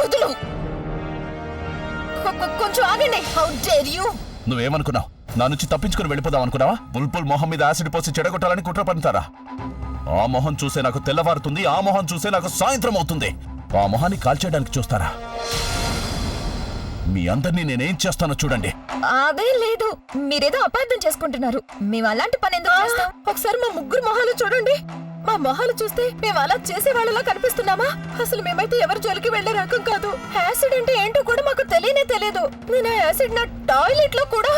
వదులు. కొంచెం ఆగండి. How dare you! నువ్వేమనుకున్నావు? నా నుంచి తప్పించుకుని వెళ్ళిపోదాం అనుకున్నావా? బుల్బుల్ మొహం మీద యాసిడ్ పోసి చెడగొట్టాలని కుట్ర పడతారా? ఆ మొహం చూసే నాకు తెల్లవారుతుంది, ఆ మొహం చూసే నాకు సాయంత్రం అవుతుంది. ఆ మొహాన్ని కాల్చేయడానికి చూస్తారా? మీ అందరినీ నేనేం చేస్తానో చూడండి. అదే లేదు, మీరేదో అపార్థం చేసుకుంటున్నారు. మేము అలాంటి పని ఎందుకు చేస్తాం? ఒకసారి మా ముగ్గురు మొహాలు చూడండి. మా మొహాలు చూస్తే మేము అలా చేసేవాళ్ళలా కనిపిస్తున్నామా? అసలు మేమైతే ఎవరి జోలికి వెళ్లే రకం కాదు. యాసిడ్ అంటే ఏంటో కూడా మాకు తెలియనే తెలియదు. నేను ఆ యాసిడ్ నా టాయిలెట్ లో కూడా.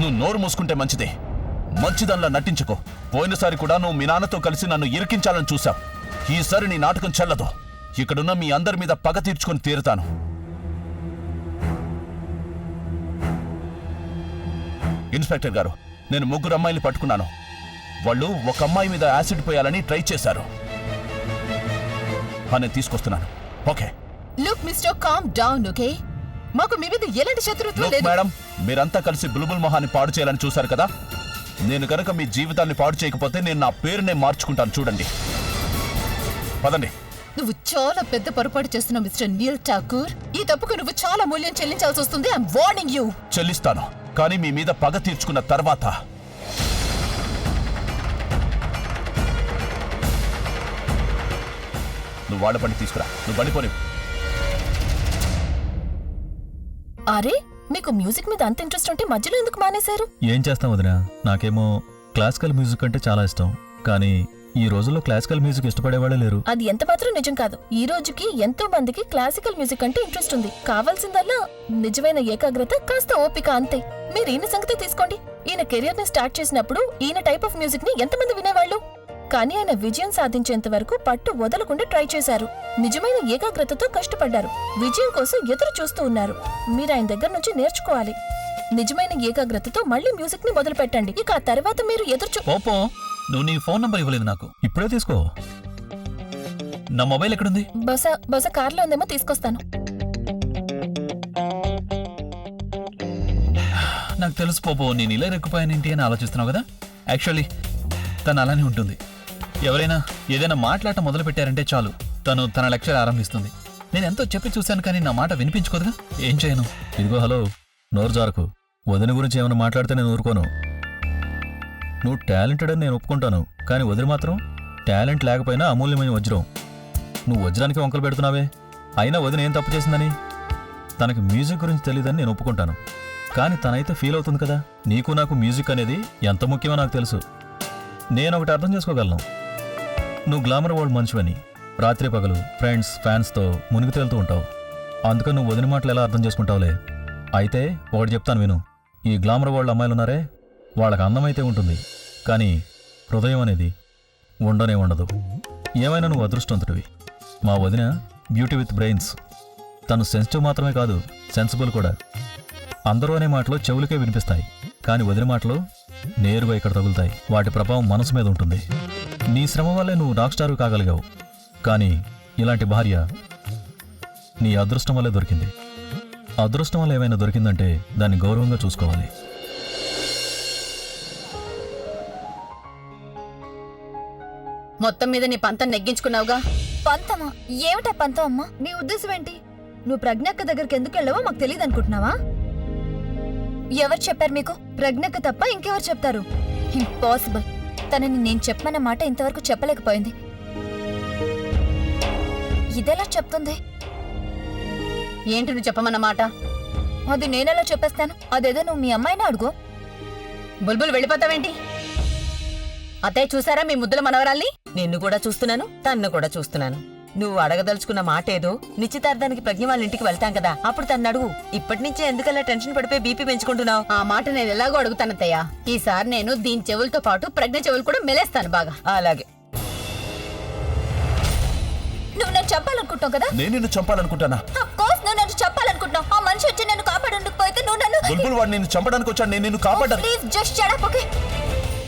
నువ్వు నోరు మూసుకుంటే మంచిదే. మంచిదల్లా నటించుకో. పోయినసారి కూడా నువ్వు మీ నాన్నతో కలిసి నన్ను ఇరికించాలని చూశావు. ఈసారి నీ నాటకం చెల్లదు. ఇక్కడున్న మీ అందరి మీద పగ తీర్చుకొని తీరుతాను. ఇన్స్పెక్టర్ గారు, నేను ముగ్గురు అమ్మాయిలు పట్టుకున్నాను. వాళ్ళు ఒక అమ్మాయి మీద యాసిడ్ పోయాలని ట్రై చేశారు. నేను తీసుకొస్తున్నాను. Okay. Look mister, calm down. Okay, మాకు మీ మీద ఎలాంటి శత్రుత్వం లేదు. మేడం, మీరంతా కలిసి బుల్బుల్ మొహాన్ని పాడు చేయాలని చూశారు కదా. నేను కనుక మీ జీవితాన్ని పాడు చేయకపోతే నేను నా పేరునే మార్చుకుంటాను. చూడండి, పదండి. నువ్వు చాలా పెద్ద పొరపాటు చేస్తున్నావు మిస్టర్ నీల్ ఠాకూర్. ఈ తప్పుకు నువ్వు చాలా మూల్యం చెల్లించాల్సి వస్తుంది. I'm warning you. చెల్లిస్తాను, కానీ మీ మీద పగ తీర్చుకున్న తర్వాత. నువ్వు వాళ్ళ పని తీసుకురా. నువ్వు బండిపోని. అరే, మీకు మ్యూజిక్ మీద అంత ఇంట్రెస్ట్ ఉంటే మధ్యలో ఎందుకు మానేశారు? ఏం చేస్తాం వదినా, నాకేమో క్లాసికల్ మ్యూజిక్ అంటే చాలా ఇష్టం. కానీ ఈ రోజుల్లో క్లాసికల్ మ్యూజిక్ ఇష్టపడేవాళ్ళే లేరు. అది ఎంత మాత్రం నిజం కాదు. ఈ రోజుకి ఎంతో మందికి క్లాసికల్ మ్యూజిక్ అంటే ఇంట్రెస్ట్ ఉంది. కావాల్సిందల్లా నిజమైన ఏకాగ్రత, కాస్త ఓపిక, అంతే. మీరు ఈయన సంగతి తీసుకోండి. ఈయన కెరియర్ ని స్టార్ట్ చేసినప్పుడు ఈయన టైప్ ఆఫ్ మ్యూజిక్ ని ఎంతమంది వినేవాళ్ళు? కానీ ఆయన విజయం సాధించేంత వరకు పట్టు వదలకుండా ట్రై చేశారు. నిజమైన ఏకాగ్రతతో కష్టపడ్డారు. విజయం కోసం ఎదురు చూస్తూ ఉన్నారు. మీరు ఆయన దగ్గర నుంచి నేర్చుకోవాలి. నిజమైన ఏకాగ్రతతో మళ్ళీ మ్యూజిక్ ని మొదలు పెట్టండి. ఇక ఆ తర్వాత మీరు పోపో, నువ్వు నీ ఫోన్ నంబర్ ఇవ్వలేదు నాకు. ఇప్పుడే తీసుకో. నా మొబైల్ ఎక్కడుంది? బహుశా కార్లో ఉందేమో, తీసుకొస్తాను. నాకు తెలుసు పోపో, నేను ఇలా రెక్కుపోయానేంటి అని ఆలోచిస్తున్నావు కదా. యాక్చువల్లీ తను అలానే ఉంటుంది. ఎవరైనా ఏదైనా మాట్లాడటం మొదలు పెట్టారంటే చాలు, తను తన లెక్చర్ ఆరంభిస్తుంది. నేను ఎంతో చెప్పి చూశాను, కానీ నా మాట వినిపించుకోదుగా. ఏం చేయను? ఇదిగో, హలో, నోరు జారకు. వదిన గురించి ఏమైనా మాట్లాడితే నేను ఊరుకోను. నువ్వు టాలెంటెడ్ అని నేను ఒప్పుకుంటాను, కానీ వదిలి మాత్రం టాలెంట్ లేకపోయినా అమూల్యమైన వజ్రం. నువ్వు వజ్రానికి వంకలు పెడుతున్నావే. అయినా వదిన ఏం తప్పు చేసిందని? తనకి మ్యూజిక్ గురించి తెలియదని నేను ఒప్పుకుంటాను, కానీ తనైతే ఫీల్ అవుతుంది కదా. నీకు నాకు మ్యూజిక్ అనేది ఎంత ముఖ్యమో నాకు తెలుసు. నేను ఒకటి అర్థం చేసుకోగలను. నువ్వు గ్లామర్ వరల్డ్ మనిషివని రాత్రి పగలు ఫ్రెండ్స్, ఫ్యాన్స్తో మునిగి తేలుతూ ఉంటావు. అందుకని నువ్వు వదిన మాటలు ఎలా అర్థం చేసుకుంటావులే. అయితే ఒకటి చెప్తాను విను. ఈ గ్లామర్ వరల్డ్ అమ్మాయిలు ఉన్నారే, వాళ్ళకి అందమైతే ఉంటుంది, కానీ హృదయం అనేది ఉండనే ఉండదు. ఏమైనా నువ్వు అదృష్టవంతుడివి. మా వదిన బ్యూటీ విత్ బ్రెయిన్స్. తను సెన్సిటివ్ మాత్రమే కాదు, సెన్సిబుల్ కూడా. అందరూ అనే మాటలు చెవులకే వినిపిస్తాయి, కానీ వదిన మాటలు నేరుగా ఇక్కడ తగులుతాయి. వాటి ప్రభావం మనసు మీద ఉంటుంది. నీ శ్రమ వల్లే నువ్వు రాక్ స్టార్ కాగలిగావు, కానీ ఇలాంటి భార్య నీ అదృష్టం వల్లే దొరికింది. అదృష్టం వల్ల ఏమైనా దొరికిందంటే దాన్ని గౌరవంగా చూసుకోవాలి. మొత్తం మీద నీ పంతం నెగ్గించుకున్నావుగా. పంతమా? ఏమిటా పంతం అమ్మా? నీ ఉద్దేశం ఏంటి? నువ్వు ప్రజ్ఞక్క దగ్గరికి ఎందుకు వెళ్ళావో మాకు తెలియదు అనుకుంటున్నావా? ఎవరు చెప్పారు మీకు? ప్రజ్ఞక్క తప్ప ఇంకెవరు చెప్తారు? ఇంపాసిబుల్. తనని నేను చెప్పమన్న మాట ఇంతవరకు చెప్పలేకపోయింది. ఇదెలా చెప్తుంది? ఏంటి నువ్వు చెప్పమన్న మాట? అది నేనెలా చెప్పేస్తాను? అదేదో నువ్వు మీ అమ్మాయిని అడుగు. బుల్బుల్ వెళ్ళిపోతావేంటి? అత్తయ్య చూసారా మీ ముద్దుల మనవరాల్ని? నిన్ను కూడా చూస్తున్నాను, తన్ను కూడా చూస్తున్నాను. నువ్వు అడగదలుచుకున్న మాట ఏదో, నిశ్చితార్థానికి ప్రజ్ఞ వాళ్ళ ఇంటికి వెళ్తాం కదా, అప్పుడు తన్ను అడుగు. ఇప్పటి నుంచే ఎందుకలా టెన్షన్ పడిపోయి బీపీ పెంచుకుంటున్నావు? ఆ మాట నేను ఎలాగో అడుగుతానత్తయ్య. ఈసారి నేను దీని చెవులతో పాటు ప్రజ్ఞ చెవులు కూడా మెలేస్తాను బాగా. అలాగే. నువ్వు నన్ను చంపాలనుకుంటావు కదా? నేను నిన్ను చంపాలనుకుంటానా? ఆఫ్ కోర్స్ నువ్వు నన్ను చంపాలనుకుంటున్నావు. ఆ మనిషి వచ్చి నన్ను కాపాడకపోతే నువ్వు నన్ను... బుల్బుల్ వాడు నిన్ను చంపడానికి వచ్చాడు, నేను నిన్ను కాపాడాను. Please just shut up, okay?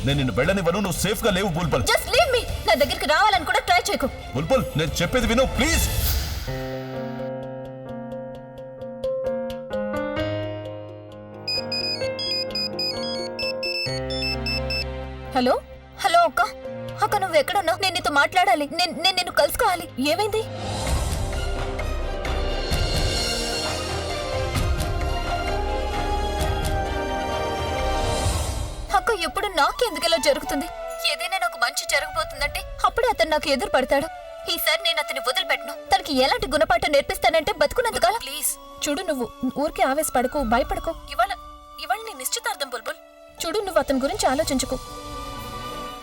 నేను నిన్ను వెళ్ళనివ్వను. నువ్వు సేఫ్ గా లేవు బుల్బుల్. Just leave me. నా దగ్గరికి రావాలని కూడా ట్రై చేయకు. బుల్బుల్, నేను చెప్పేది విను ప్లీజ్. హలో హలో అక్క. అక్క నువ్వు ఎక్కడున్నావు? నేను నీతో మాట్లాడాలి. నేను నిన్ను కలుసుకోవాలి. ఏమైంది? అక్క ఎప్పుడు నాకెందుకు జరుగుతుంది? ఏదైనా నాకు మంచి జరగబోతుందంటే అప్పుడే అతను నాకు ఎదురు పడతాడు. ఈసారి నేను అతన్ని వదిలిపెట్టను. తనకి ఎలాంటి గుణపాఠం నేర్పిస్తానంటే బతుకున్నందుకాల. ప్లీజ్ చూడు, నువ్వు ఊరికే ఆవేశపడకు, భయపడకు. ఇవాళ నీ నిశ్చితార్థం బుల్బుల్. చూడు, నువ్వు అతని గురించి ఆలోచించుకో.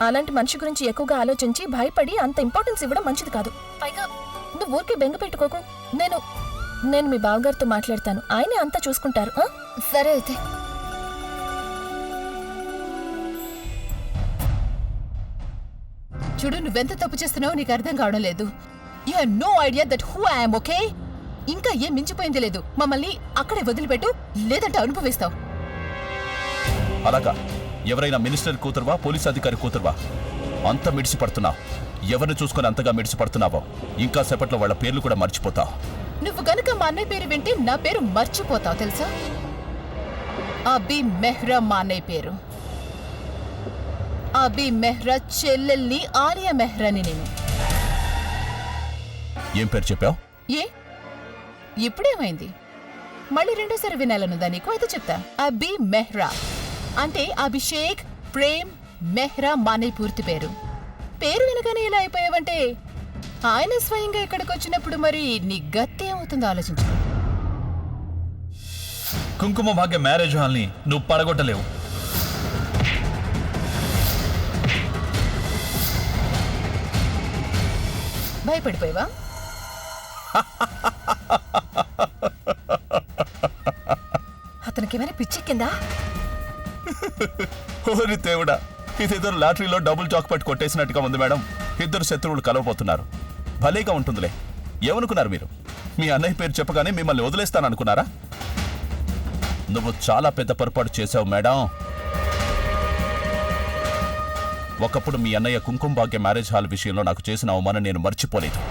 అలాంటి మనిషి గురించి ఎక్కువగా ఆలోచించి భయపడి అంత ఇంపార్టెన్స్ ఇవ్వడం మంచిది కాదు. పైగా నువ్వు ఊరికే బెంగ పెట్టుకోకు. నేను మీ బావగారితో మాట్లాడతాను, ఆయనే అంతా చూసుకుంటారు. సరే అయితే. చూడు, నువ్వెంత తప్పు చేస్తున్నావో నీకు అర్థం కావడం లేదు. You have no idea that who I am, okay? ఇంకా ఏం మించిపోయింది లేదు. మమ్మల్ని అక్కడే వదిలిపెట్టు, లేదంటే అనుభవిస్తావు. అలాగా? ఎవరైనా మినిస్టర్ కూతురువా, పోలీస్ అధికారి కూతురువా? అంత మిడిసి పడుతున్నావు. ఎవరిని చూసుకొని అంతగా మిడిసి పడుతున్నావో ఇంకా సేపట్లో వాళ్ళ పేర్లు కూడా మర్చిపోతావు. నువ్వు గనుక మా అన్నయ్య పేరు వింటే నా పేరు మర్చిపోతావు తెలుసా? అబీ మెహ్రా మా అన్నయ్య పేరు. అబీ మెహ్రా చెల్లెల్ని ఆలియా మెహ్రాని నేను. ఏం పేరు చెప్పావు? ఏ ఇప్పుడేమైంది? మళ్ళీ రెండోసారి వినాలనుందా నీకు? అయితే చెప్తా. అబీ మెహ్రా అంటే అభిషేక్ ప్రేమ్ మెహ్రా మానే పూర్తి పేరు. పేరు వినగానే ఇలా అయిపోయావంటే ఆయన స్వయంగా ఇక్కడికి వచ్చినప్పుడు మరి నీ గతి ఏమవుతుందో ఆలోచించు. కుంకుమ భాగ్య మ్యారేజ్ హాల్ని నువ్వు పడగొట్టలేవు. భయపడిపోయావా? అతనికి ఏమైనా పిచ్చెక్కిందా? ఓరి దేవుడా, ఇదేదో లాటరీలో డబుల్ జాక్ పట్టి కొట్టేసినట్టుగా ఉంది మేడం. ఇద్దరు శత్రువులు కలవబోతున్నారు. భలేగా ఉంటుందిలే. ఏమనుకున్నారు మీరు? మీ అన్నయ్య పేరు చెప్పగానే మిమ్మల్ని వదిలేస్తాననుకున్నారా? నువ్వు చాలా పెద్ద పొరపాటు చేశావు మేడం. ఒకప్పుడు మీ అన్నయ్య కుంకుమ భాగ్య మ్యారేజ్ హాల్ విషయంలో నాకు చేసిన అవమానం నేను మర్చిపోలేదు.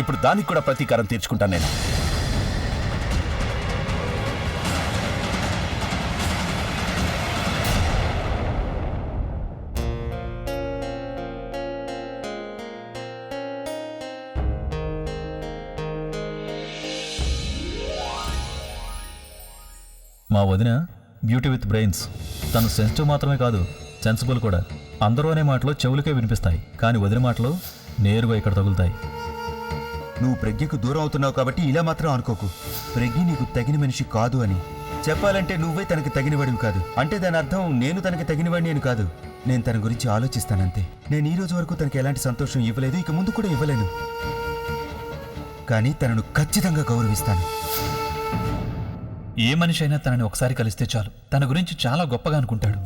ఇప్పుడు దానికి కూడా ప్రతీకారం తీర్చుకుంటాను నేను. మా వదిన బ్యూటీ విత్ బ్రెయిన్స్. తను సెన్సిటివ్ మాత్రమే కాదు, సెన్సిబుల్ కూడా. అందరూ అనే మాటలు చెవులకే వినిపిస్తాయి, కానీ వదిన మాటలు నేరుగా ఇక్కడ తగులుతాయి. నువ్వు ప్రజ్ఞకు దూరం అవుతున్నావు కాబట్టి ఇలా మాత్రం అనుకోకు. ప్రజ్ఞ నీకు తగిన మనిషి కాదు అని చెప్పాలంటే నువ్వే తనకి తగినవాడివి కాదు. అంటే దాని అర్థం నేను తనకి తగినవాడిని అని కాదు. నేను తన గురించి ఆలోచిస్తానంతే. నేను ఈ రోజు వరకు తనకి ఎలాంటి సంతోషం ఇవ్వలేదు, ఇక ముందు కూడా ఇవ్వలేను. కానీ తనను ఖచ్చితంగా గౌరవిస్తాను. ఏ మనిషి అయినా తనని ఒకసారి కలిస్తే చాలు తన గురించి చాలా గొప్పగా అనుకుంటాడు.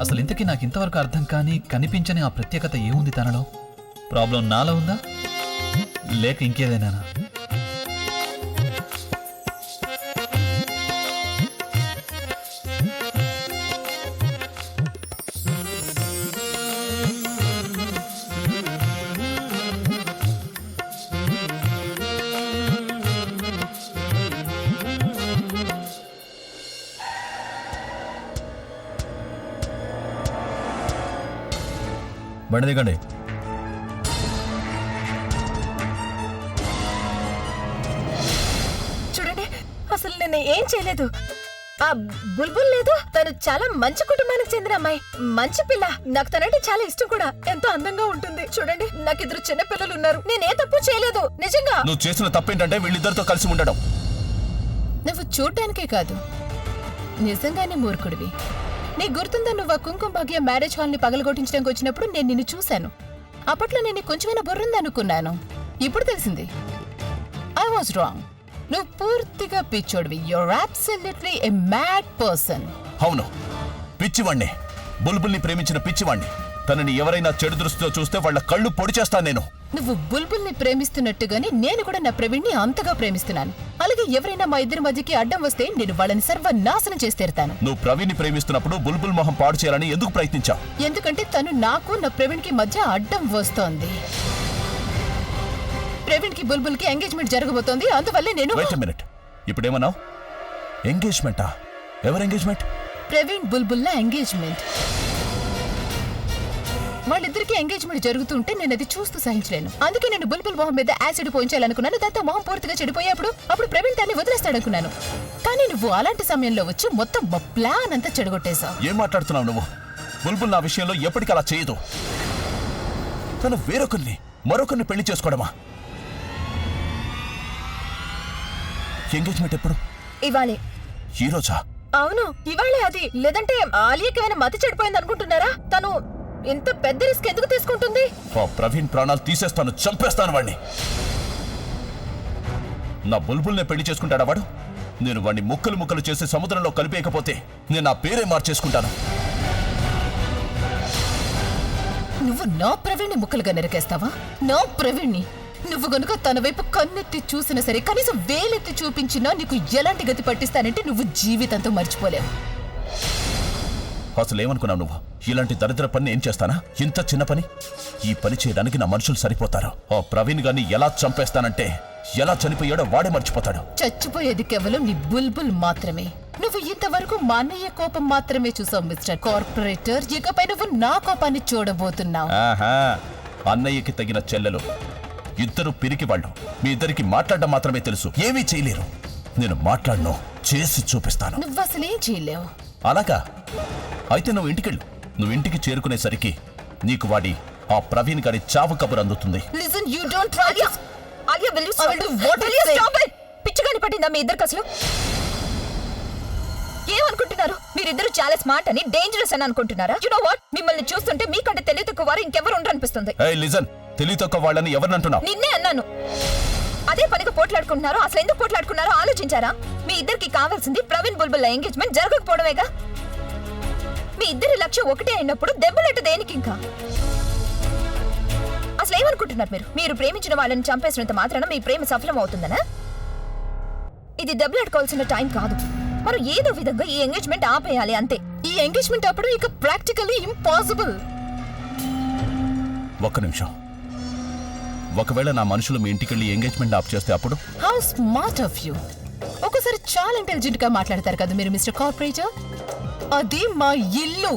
అసలు ఇంతకీ నాకు ఇంతవరకు అర్థం కాని కనిపించని ఆ ప్రత్యేకత ఏముంది తనలో? ప్రాబ్లం నాలో ఉందా లేక ఇంకేదైనా? బండి దిగండి. చూడండి, అసలు నేను ఏం చేయలేదు. ఆ బుల్బుల్ లేదు, తను చాలా మంచి కుటుంబానికి చెందిన అమ్మాయి, మంచి పిల్ల. నాకు తనంటే చాలా ఇష్టం కూడా. ఎంతో అందంగా ఉంటుంది. చూడండి, నాకు ఇద్దరు చిన్న పిల్లలు ఉన్నారు. నేనే తప్పు చేయలేదు, నిజంగా. నువ్వు చేసిన తప్పేంటంటే వీళ్ళిద్దరితో కలిసి ఉండడం. నువ్వు చూడ్డానికే కాదు, నిజంగానే మూర్ఖుడివి. నీ గుర్తుందా, నువ్వు ఆ కుంకుమ భాగ్య మ్యారేజ్ హాల్ని పగలగొట్టించడానికి వచ్చినప్పుడు నేను నిన్ను చూశాను. అప్పట్లో నేను కొంచెమైనా బుర్రుందనుకున్నాను. ఇప్పుడు తెలిసింది ఐ వాజ్ రాంగ్. నువ్వు పూర్తిగా పిచ్చోడివి. You're absolutely a mad person. అవును, పిచ్చివాణ్ణి. బుల్బుల్ని ప్రేమించిన పిచ్చివాణ్ణి. తనని ఎవరైనా చెడు దృష్టితో చూస్తే వాళ్ళ కళ్ళు పొడి చేస్తాను నేను. నువ్వు బుల్బుల్ని ప్రేమిస్తున్నట్టుగానే నేను కూడా నా ప్రవీణ్ని అంతగా ప్రేమిస్తున్నాను. అలాగే ఎవరైనా మా ఇద్దరి మధ్యకి అడ్డం వస్తే నేను వాళ్ళని సర్వనాశనం చేసి తీరుతాను. నువ్వు ప్రవీణ్ని ప్రేమిస్తున్నప్పుడు బుల్బుల్ మొహం పాడు చేయాలని ఎందుకు ప్రయత్నించావు? ఎందుకంటే తను నాకు, నా ప్రవీణ్కి మధ్య అడ్డం వస్తోంది. ప్రవీణ్కి బుల్బుల్కి ఎంగేజ్మెంట్ జరగబోతోంది, అందువల్లే నేను. వెయిట్ ఎ మినిట్, ఇప్పుడేమన్నావు? ఎంగేజ్మెంటా? ఎవరు ఎంగేజ్మెంట్? ప్రవీణ్ బుల్బుల్ల ఎంగేజ్మెంట్. వాళ్ళిద్దరికి ఎంగేజ్మెంట్ జరుగుతుంటే నేను అది చూస్తూ సహించలేను. అందుకే నేను బుల్బుల్ మొహం మీద యాసిడ్ పోయించాలనుకున్నాను. దాంతో మొహం పూర్తిగా చెడిపోయేప్పుడు అప్పుడు ప్రవీణ్ దాన్ని వదిలేస్తాడనుకున్నాను. కానీ నువ్వు అలాంటి సమయంలో వచ్చి మొత్తం మా ప్లాన్ అంతా చెడగొట్టేశావు. ఏం మాట్లాడుతున్నావు నువ్వు? బుల్బుల్ నా విషయంలో ఎప్పటికీ అలా చేయదు. తను మరొకరిని పెళ్లి చేసుకోవడమా? ఎంగేజ్మెంట్ ఎప్పుడు? ఇవాళే. ఈ రోజా? అవును, ఇవాళే అది. లేదంటే ఆలియాకి ఏమైనా మతి చెడిపోయింది అనుకుంటున్నారా? తను ఇంత పెద్ద రిస్క్ ఎందుకు తీసుకుంటుంది? ఆ ప్రవీణ్ ప్రాణాలు తీసేస్తాను, చంపేస్తాను వాడిని. నా బుల్బుల్నే పెళ్లి చేసుకుంటాడా వాడు? నేను వాడిని ముక్కలు చేసి సముద్రంలో కలిపేయకపోతే నేను నా పేరే మార్చేసుకుంటాను. నువ్వు నా ప్రవీణ్ని ముక్కలుగా నరికేస్తావా? నా ప్రవీణ్ని నువ్వు గనుక తన వైపు కన్నెత్తి చూసినా సరే, కనీసం వేలెత్తి చూపించినా నీకు ఎలాంటి గతి పట్టిస్తానంటే నువ్వు జీవితంతో మర్చిపోలేవు. అసలు ఏమనుకున్నావు నువ్వు? ఇలాంటి దరిద్ర పని ఏం చేస్తానా? ఇంత చిన్న పని? ఈ పని చేయడానికి నా మనుషులు సరిపోతారు. ఆ ప్రవీణ్ గారిని ఎలా చంపేస్తానంటే ఎలా చనిపోయాడో వాడే మర్చిపోతాడు. చచ్చిపోయేది కేవలం నీ బుల్బుల్ మాత్రమే. నువ్వు ఇంతవరకు మా అన్నయ్య కోపం మాత్రమే చూసావు మిస్టర్ కార్పొరేటర్. ఇకపై నువ్వు నా కోపాన్ని చూడబోతున్నావు. ఆహా, అన్నయ్యకి తగిన చెల్లెలు ఇద్దరు పిరికి వాళ్ళు. మీ ఇద్దరికి మాట్లాడడం మాత్రమే తెలుసు, ఏమీ చేయలేరు. నేను మాట్లాడను, చేసి చూపిస్తాను. నువ్వు అసలేం చేయలేవు. అలాగా? అయితే నువ్వు ఇంటికెళ్ళు. నువ్వు ఇంటికి చేరుకునేసరికి నీకు వాడి ఆ ప్రవీణ్ గారి చావు కబురు అందుతుంది. Listen, you don't try this. Alia, will you I will do what will I you say. stop it? పిచ్చిగాని పట్టిందా మీ ఇద్దరికి అసలు? ఏమనుకుంటున్నారు? మీరిద్దరు చాలా స్మార్ట్ అని, డేంజరస్ అని అనుకుంటున్నారా? యు నో వాట్, మిమ్మల్ని చూస్తుంటే మీకంటే తెలివి తక్కువ వారు ఇంకెవరు ఉండరు అనిపిస్తుంది. ఏయ్ లిజన్, తెలివి తక్కువ వాళ్ళని ఎవరినంటున్నావు? నిన్నే అన్నాను. అదే పనిగా పోట్లాడుకుంటున్నారు. అసలు ఎందుకు పోట్లాడుకున్నారో ఆలోచించారా? మీ ఇద్దరికి కావాల్సింది ప్రవీణ్ బుల్బుల్ ఎంగేజ్మెంట్ జరగకపోవడమేగా. మీ ఇద్దరి లక్ష్యం ఒకటే అయినప్పుడు దెబ్బలెట్ట దేనికి ఇంకా? అసలు ఏమనుకుంటున్నారు మీరు? మీరు ప్రేమించిన వాళ్ళని చంపేసినంత మాత్రాన మీ ప్రేమ సఫలం అవుతుందనా? ఇది దెబ్బలాడుకోవాల్సిన టైం కాదు. మనం ఏదో విధంగా ఈ ఎంగేజ్మెంట్ ఆపేయాలి అంతే. ఈ ఎంగేజ్మెంట్ అప్పుడు ఇక ప్రాక్టికల్లీ ఇంపాసిబుల్. ఒక్క నిమిషం. ఒకవేళ నా మనుషులు మీ ఇంటికెళ్ళి ఎంగేజ్మెంట్ ఆఫ్ చేస్తే అప్పుడు? How smart of you. ఒకసారి చాలా ఇంటెలిజెంట్ గా మాట్లాడతారు కదా మీరు మిస్టర్ కార్పొరేటర్. అది మా ఇల్లు.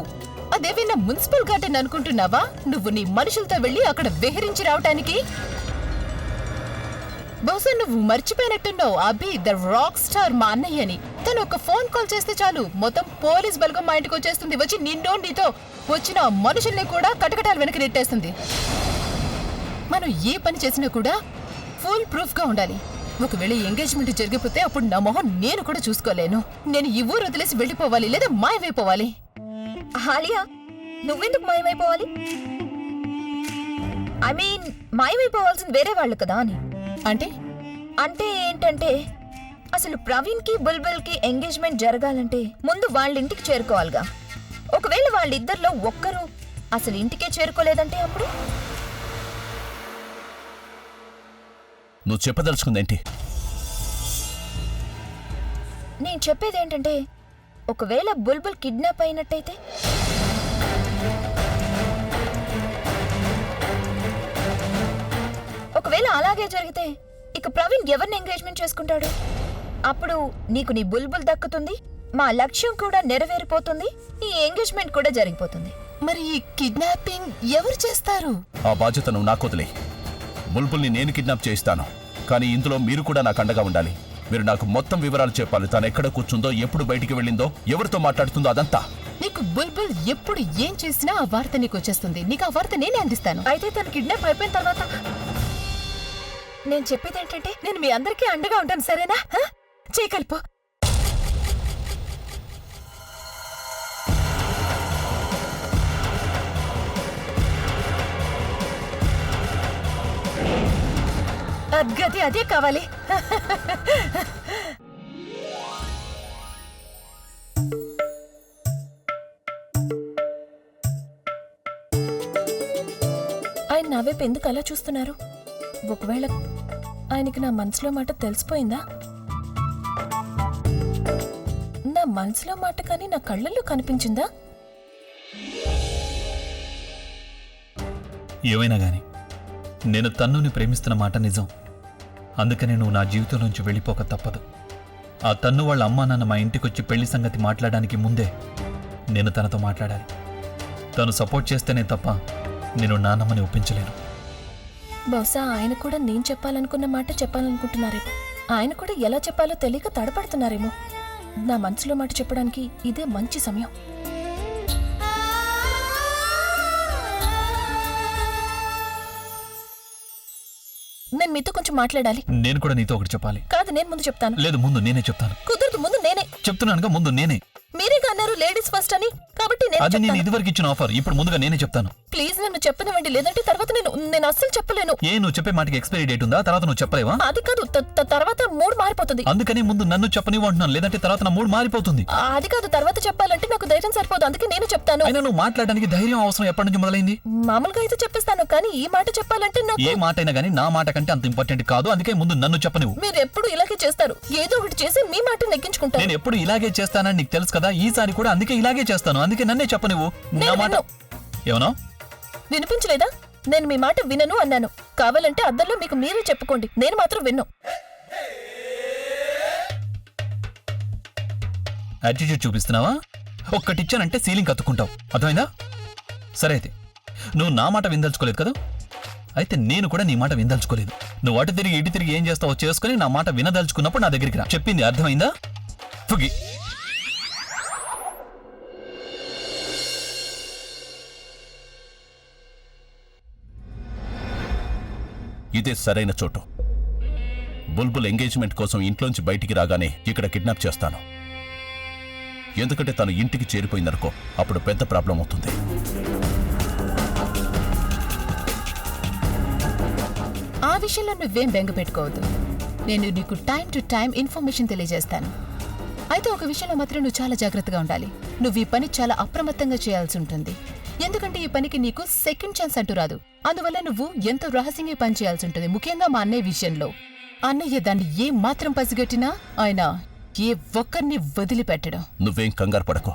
అదేమైనా మున్సిపల్ గార్డెన్ అనుకుంటున్నావా? నువ్వు నీ మనుషులతో వెళ్ళి అక్కడ విహరించి రావటానికి? బహుశా నువ్వు మర్చిపోయినట్టున్నావు, అభి ద రాక్ స్టార్ మా అన్నయ్యని. తను ఒక ఫోన్ కాల్ చేస్తే చాలు మొత్తం పోలీస్ బలగం మా ఇంటికి వచ్చేస్తుంది. వచ్చి నీతో వచ్చిన మనుషుల్ని కూడా కటకటాలు వెనక్కి నెట్టేస్తుంది. మనం ఏ పని చేసినా కూడా ఫుల్ ప్రూఫ్ గా ఉండాలి. ఒకవేళ ఎంగేజ్మెంట్ జరిగిపోతే అప్పుడు నా మొహం నేను కూడా చూసుకోలేను. నేను ఈ ఊరు వదిలేసి వెళ్ళిపోవాలి, లేదా మాయమైపోవాలి. ఆలియా, నువ్వెందుకు మాయమైపోవాలి? ఐ మీన్, మాయమైపోవాల్సింది వేరే వాళ్ళు కదా అని. అంటే ఏంటంటే అసలు ప్రవీణ్ కి బుల్బుల్ కి ఎంగేజ్మెంట్ జరగాలంటే ముందు వాళ్ళ ఇంటికి చేరుకోవాలిగా. ఒకవేళ వాళ్ళిద్దరిలో ఒక్కరు అసలు ఇంటికే చేరుకోలేదంటే అప్పుడు? నువ్వు చెప్పదలుచుకుందేంటి? నేను చెప్పేది ఏంటంటే, ఒకవేళ బుల్బుల్ కిడ్నాప్ అయినట్టయితే? ఒకవేళ అలాగే జరిగితే ఇక ప్రవీణ్ ఎవరిని ఎంగేజ్మెంట్ చేసుకుంటాడు? అప్పుడు నీకు నీ బుల్బుల్ దక్కుతుంది, మా లక్ష్యం కూడా నెరవేరిపోతుంది, ఈ ఎంగేజ్మెంట్ కూడా జరిగిపోతుంది. మరి ఈ కిడ్నాపింగ్ ఎవరు చేస్తారు? ఆ బాధ్యత నువ్వు నాకు వదిలే. బుల్బుల్ని నేను కిడ్నాప్ చేయిస్తాను, కానీ ఇందులో మీరు కూడా నాకు అండగా ఉండాలి. మీరు నాకు మొత్తం వివరాలు చెప్పాలి. తను ఎక్కడ కూర్చుందో, ఎప్పుడు బయటికి వెళ్ళిందో, ఎవరితో మాట్లాడుతుందో అదంతా. నీకు బుల్బుల్ ఎప్పుడు ఏం చేసినా ఆ వార్త నీకు వచ్చేస్తుంది. నీకు ఆ వార్త నేనే అందిస్తాను. అయితే తను కిడ్నాప్ అయిపోయిన తర్వాత నేను చెప్పేది ఏంటంటే, నేను మీ అందరికీ అండగా ఉంటాను, సరేనా? చేయగలుపు. గది అదే కావాలి. ఆయన నా వైపు ఎందుకు అలా చూస్తున్నారు? ఒకవేళ ఆయనకి నా మనసులో మాట తెలిసిపోయిందా? నా మనసులో మాట కానీ నా కళ్ళల్లో కనిపించిందా? ఏమైనా గాని నేను తన్నుని ప్రేమిస్తున్న మాట నిజం. అందుకని నువ్వు నా జీవితంలోంచి వెళ్ళిపోక తప్పదు. ఆ తన్ను వాళ్ళ అమ్మా నాన్న మా ఇంటికొచ్చి పెళ్లి సంగతి మాట్లాడడానికి ముందే నేను తనతో మాట్లాడాలి. తను సపోర్ట్ చేస్తేనే తప్ప నేను నాన్నమ్మని ఒప్పించలేను. బహుశా ఆయన కూడా నేను చెప్పాలనుకున్న మాట చెప్పాలనుకుంటున్నారేమో. ఆయన కూడా ఎలా చెప్పాలో తెలియక తడపడుతున్నారేమో. నా మనసులో మాట చెప్పడానికి ఇదే మంచి సమయం. నేను మీతో కొంచెం మాట్లాడాలి. నేను కూడా నీతో ఒకటి చెప్పాలి. కాదు, నేను ముందు చెప్తాను. లేదు, ముందు నేనే చెప్తాను. కుదరదు, ముందు నేనే. చెప్తున్నానుగా, ముందు నేనే. మీరేగా అన్నారు లేడీస్ ఫస్ట్ అని, కాబట్టి నేను అది నేను చెప్తాను. ఇదివరకు ఇచ్చిన ఆఫర్. ఇప్పుడు ముందుగా నేనే చెప్తాను. ప్లీజ్ నన్ను చెప్పనివ్వండి, లేదంటే తర్వాత నేను అస్సలు చెప్పలేను. ఏ నువ్వు చెప్పే మాటకి ఎక్స్పైరీ డేట్ ఉందా? తర్వాత నువ్వు చెప్పలేవా? అది కాదు, తర్వాత మూడ్ మారిపోతుంది. అందుకని ముందు నన్ను చెప్పనివ్వు అంటున్నాను, లేదంటే తర్వాత నా మూడ్ మారిపోతుంది. అది కాదు, తర్వాత చెప్పాలంటే నాకు ధైర్యం సరిపోదు, అందుకే నేను చెప్తాను. అయినా నువ్వు మాట్లాడడానికి ధైర్యం అవసరం ఎప్పటి నుంచి మొదలైంది? మామూలుగా అయితే చెప్పేస్తాను, కానీ ఈ మాట చెప్పాలంటే నాకు ఏ మాట అయినా కానీ నా మాట కంటే అంత ఇంపార్టెంట్ కాదు. అందుకే ముందు నన్ను చెప్పనివ్వు. మీరు ఎప్పుడు ఇలాగే చేస్తారు, ఏదో ఒకటి చేసి మీ మాట నెగ్గించుకుంటారు. నేను ఎప్పుడు ఇలాగే చేస్తానని నీకు తెలుసు కదా. ఈసారి కూడా అందుకే ఇలాగే చేస్తాను. అందుకే నన్నే చెప్పనివ్వు. నా నేను మాట విన్ను. ఏమన్నా వినిపించలేదా? నేను మీ మాట వినను అన్నాను. కావాలంటే అద్దంలో మీకు మీరే చెప్పుకోండి, నేను మాత్రం విన్ను. యాటిట్యూడ్ చూపిస్తున్నావా? ఒక్కటిచ్చానంటే సీలింగ్ కత్తుకుంటావు. అర్థమైందా? సరే, అయితే నువ్వు నా మాట విందల్చుకోలేదు కదా. అయితే నేను కూడా నీ మాట విందల్చుకోలేదు. నువ్వు అటు తిరిగి ఇటు తిరిగి ఏం చేస్తావో చేసుకుని నా మాట వినదలుచుకున్నప్పుడు నా దగ్గరికి రా. చెప్పింది అర్థమైందా? ఫుగి. ఇదే సరైన చోటు. బుల్బుల్ ఎంగేజ్మెంట్ కోసం ఇంట్లోంచి బయటికి రాగానే ఇక్కడ కిడ్నాప్ చేస్తాను. ఎందుకంటే తను ఇంటికి చేరిపోయిందనుకో, అప్పుడు పెద్ద ప్రాబ్లం అవుతుంది. ఆ విషయంలో నువ్వేం బెంగ పెట్టుకోవద్దు. నేను నీకు టైం టు టైం ఇన్ఫర్మేషన్ తెలియజేస్తాను. అయితే ఒక విషయంలో మాత్రం నువ్వు చాలా జాగ్రత్తగా ఉండాలి. నువ్వు ఈ పని చాలా అప్రమత్తంగా చేయాల్సి ఉంటుంది. ఎందుకంటే ఈ పనికి నీకు సెకండ్ ఛాన్స్ అంటూ రాదు. అందువల్ల నువ్వు ఎంతో రహస్యంగా పని చేయాల్సి ఉంటుంది. ముఖ్యంగా మా అన్నయ్య విషయంలో. అన్నయ్య దాన్ని ఏ మాత్రం పసిగట్టినా ఆయన ఏ ఒక్కరిని వదిలిపెట్టడం. నువ్వేం కంగారు పడకో,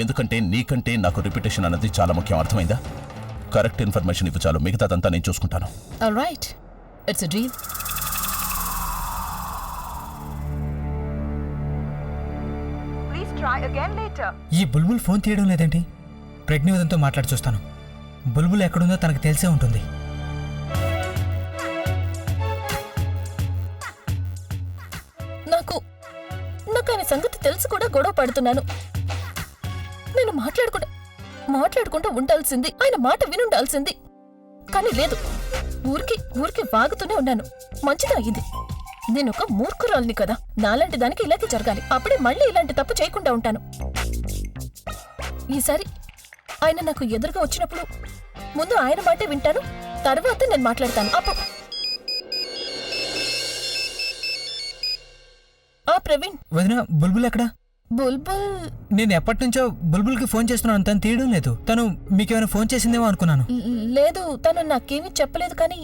ఎందుకంటే నీకంటే నాకు రిప్యుటేషన్ అన్నది చాలా ముఖ్యం. అర్థమైందా? కరెక్ట్ ఇన్ఫర్మేషన్ ఇవ్వు చాలు, మిగతాదంతా నేను చూసుకుంటాను. Alright, it's a deal. ఈ బుల్బుల్ ఫోన్ తీయడం లేదేంటి? ప్రజ్ఞోదంతో మాట్లాడి చూస్తాను. బుల్బుల్ ఎక్కడుందో తనకు తెలిసే ఉంటుంది. నాకు ఆయన సంగతి తెలిసి కూడా గొడవ పడుతున్నాను. నేను మాట్లాడుకుంటూ ఉండాల్సింది, ఆయన మాట వినుండాల్సింది. కానీ లేదు, ఊరికి వాగుతూనే ఉన్నాను. మంచిదా ఇది? నేనొక మూర్ఖురాల్ని కదా, నాలాంటి దానికి ఇలాగే జరగాలి. అప్పుడే మళ్ళీ ఇలాంటి తప్పు చేయకుండా ఉంటాను. ఈసారి ఆయన నాకు ఎదురుగా వచ్చినప్పుడు ముందు ఆయన మాటే వింటాను, తర్వాత నేను మాట్లాడతాను. ప్రవీణ్. వదిన, బుల్బుల్ ఎక్కడా? బుల్బుల్ నేను ఎప్పటి నుంచో బుల్బుల్కి ఫోన్ చేస్తున్నాను, తను తీయడం లేదు. తను మీకేమైనా ఫోన్ చేసిందేమో అనుకున్నాను. లేదు, తను నాకేమీ చెప్పలేదు. కానీ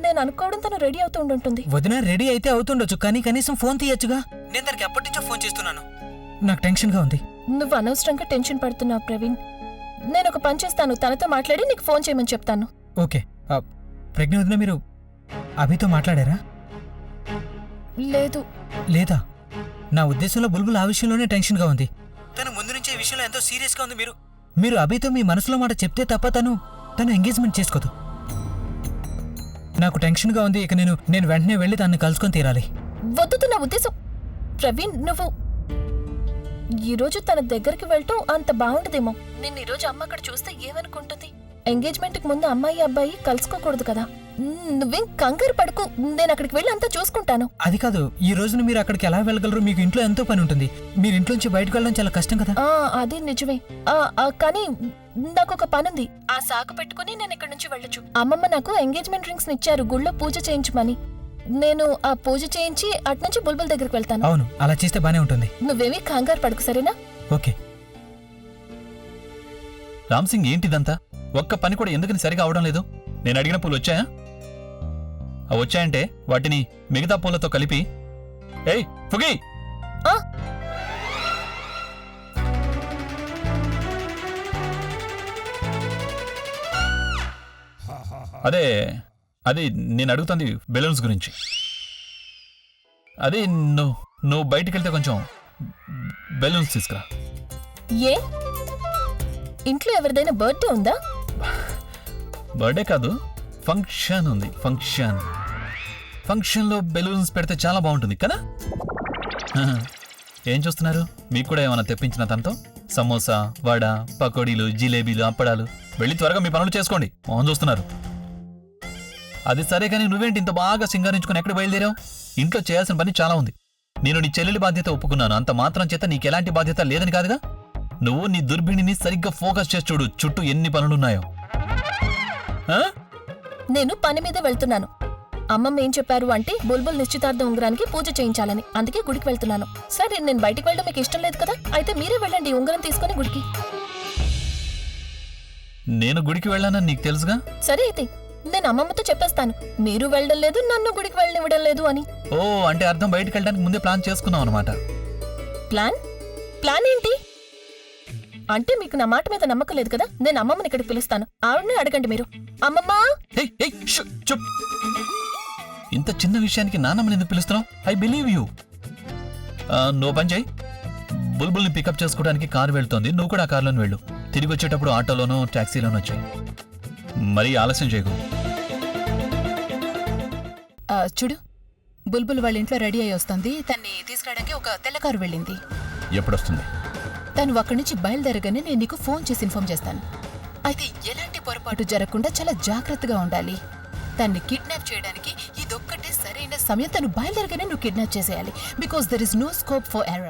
నేను అనుకోవడం తను రెడీ అవుతూ ఉండుంటుంది. వదిన రెడీ అయితే అవుతుండొచ్చు, కానీ కనీసం ఫోన్ తీయచ్చుగా. నేను తనకి ఎప్పటి నుంచో ఫోన్ చేస్తున్నాను. నాకు టెన్షన్గా ఉంది. నువ్వు అనవసరంగా టెన్షన్ పడుతున్నావు ప్రవీణ్. నేను ఒక పని చేస్తాను, తనతో మాట్లాడి నీకు ఫోన్ చేయమని చెప్తాను. ఓకే. ప్రజ్ఞ వదిన, మీరు అభితో మాట్లాడారా? లేదు. లేదా? నా ఉద్దేశంలో బుల్బుల్ ఆ విషయంలోనే టెన్షన్గా ఉంది. తను ముందు నుంచే ఈ విషయంలో ఎంతో సీరియస్గా ఉంది. మీరు అభితో మీ మనసులో మాట చెప్తే తప్ప తను ఎంగేజ్మెంట్ చేసుకోదు. నాకు టెన్షన్గా ఉంది. ఇక నేను వెంటనే వెళ్ళి తనని కలుసుకొని తీరాలి. వద్దు, నా ఉద్దేశం ప్రవీణ్, నువ్వు ఈరోజు తన దగ్గరికి వెళ్ళటం అంత బాగుండదేమో. నిన్న ఈరోజు అమ్మ అక్కడ చూస్తే ఏమనుకుంటుంది? ఎంగేజ్మెంట్ కి ముందు అమ్మాయి అబ్బాయి కలుసుకోకూడదు కదా. నువ్వేం కంగారు పడుకు, నేను అక్కడికి వెళ్ళి అంతా చూసుకుంటాను. అది కాదు, ఈ రోజున మీరు అక్కడికి ఎలా వెళ్ళగలరు? మీకు ఇంట్లో ఎంతో పని ఉంటుంది. మీరు ఇంట్లోంచి బయటకు వెళ్ళడం చాలా కష్టం కదా. అది నిజమే. కానీ నాకు ఒక పని ఉంది. ఆ సాకు పెట్టుకుని నేను ఇక్కడ నుంచి వెళ్ళొచ్చు. అమ్మమ్మ నాకు ఎంగేజ్మెంట్ రింగ్స్ ఇచ్చారు గుళ్ళో పూజ చేయించమని. నేను ఆ పూజ చేయించి అట్నుంచి బుల్బుల్ దగ్గరికి వెళ్తాను. అవును, అలా చేస్తే బానే ఉంటుంది. నువ్వేమీ కంగారు పడుకు, సరేనా? ఓకే. రామ్ సింగ్, ఏంటిదంతా? ఒక్క పని కూడా ఎందుకని సరిగా అవడం లేదు? నేను అడిగిన పూలు వచ్చాయా? వచ్చాయంటే వాటిని మిగతా పూలతో కలిపి ఏయ్ ఫుగి, అది నేను అడుగుతుంది బెలూన్స్ గురించి. అదే నువ్వు బయటికి వెళ్తే కొంచెం బెలూన్స్ తీసుకురా. ఏ ఇంట్లో ఎవరిదైనా బర్త్డే ఉందా? బర్త్డే కాదు, ఫంక్షన్ ఉంది. ఫంక్షన్లో బెలూన్స్ పెడితే చాలా బాగుంటుంది కదా. ఏం చూస్తున్నారు? మీకు కూడా ఏమైనా తెప్పించిన తనతో? సమోసా, వడ, పకోడీలు, జిలేబీలు, అప్పడాలు. వెళ్ళి త్వరగా మీ పనులు చేసుకోండి. మోహన్ చూస్తున్నారు. అది సరే కానీ నువ్వేంటి ఇంత బాగా సింగారించుకుని ఎక్కడ బయలుదేరావు? ఇంట్లో చేయాల్సిన పని చాలా ఉంది. నేను నీ చెల్లెలి బాధ్యత ఒప్పుకున్నాను, అంత మాత్రం చేత నీకెలాంటి బాధ్యత లేదని కాదుగా. నువ్వు నీ దుర్బిణిని సరిగ్గా ఫోకస్ చేసి చూడు, చుట్టూ ఎన్ని పనులున్నాయో. నేను పని మీద వెళ్తున్నాను. అమ్మమ్మ ఏం చెప్పారు అంటే బుల్బుల్ నిశ్చితార్థం ఉంగరానికి పూజ చేయించాలని. అందుకే గుడికి వెళ్తున్నాను. సరే, నేను బయటికి వెళ్ళడం మీకు ఇష్టం లేదు కదా, అయితే మీరే వెళ్ళండి ఉంగరం తీసుకొని గుడికి. నేను గుడికి వెళ్ళానని నీకు తెలుసుగా. సరే అయితే నేను అమ్మమ్మతో చెప్పేస్తాను, మీరు వెళ్ళడం లేదు, నన్ను గుడికి వెళ్ళనివ్వడం లేదు అని. ఓ, అంటే అర్థం బయటికి వెళ్ళడానికి ముందే ప్లాన్ చేసుకున్నావు అనమాట. ప్లాన్ ఏంటి అంటే మీకు నా మాట మీద నమ్మకం లేదు కదా. నేను అమ్మమ్మని ఇక్కడికి పిలుస్తాను, ఆవిడనే అడగండి మీరు. అమ్మమ్మా! ఇంత చిన్న విషయానికి నాన్నమ్మని ఎందుకు పిలుస్తున్నావు? I believe you. నువ్వు పని చేయి, బుల్బుల్ని పికప్ చేసుకోవడానికి కారు వెళ్తోంది, నువ్వు కూడా ఆ కారులోనే వెళ్ళు. తిరిగి వచ్చేటప్పుడు ఆటోలోనో టాక్సీలోనో వచ్చాయి. మరీ ఆలస్యం చేయకు. చూడు, బుల్బుల్ వాళ్ళ ఇంట్లో రెడీ అయ్యి వస్తుంది. తన్ని తీసుకురావడానికి ఒక తెల్ల కారు వెళ్ళింది. ఎప్పుడొస్తుంది? తను అక్కడి నుంచి బయలుదేరగానే నేను నీకు ఫోన్ చేసి ఇన్ఫార్మ్ చేస్తాను. అయితే ఎలాంటి పొరపాటు జరగకుండా చాలా జాగ్రత్తగా ఉండాలి. తన్ని కిడ్నాప్ చేయడానికి ఇదొక్కటే సరైన సమయం. తను బయలుదేరగానే నువ్వు కిడ్నాప్ చేసేయాలి. Because there is no scope for error.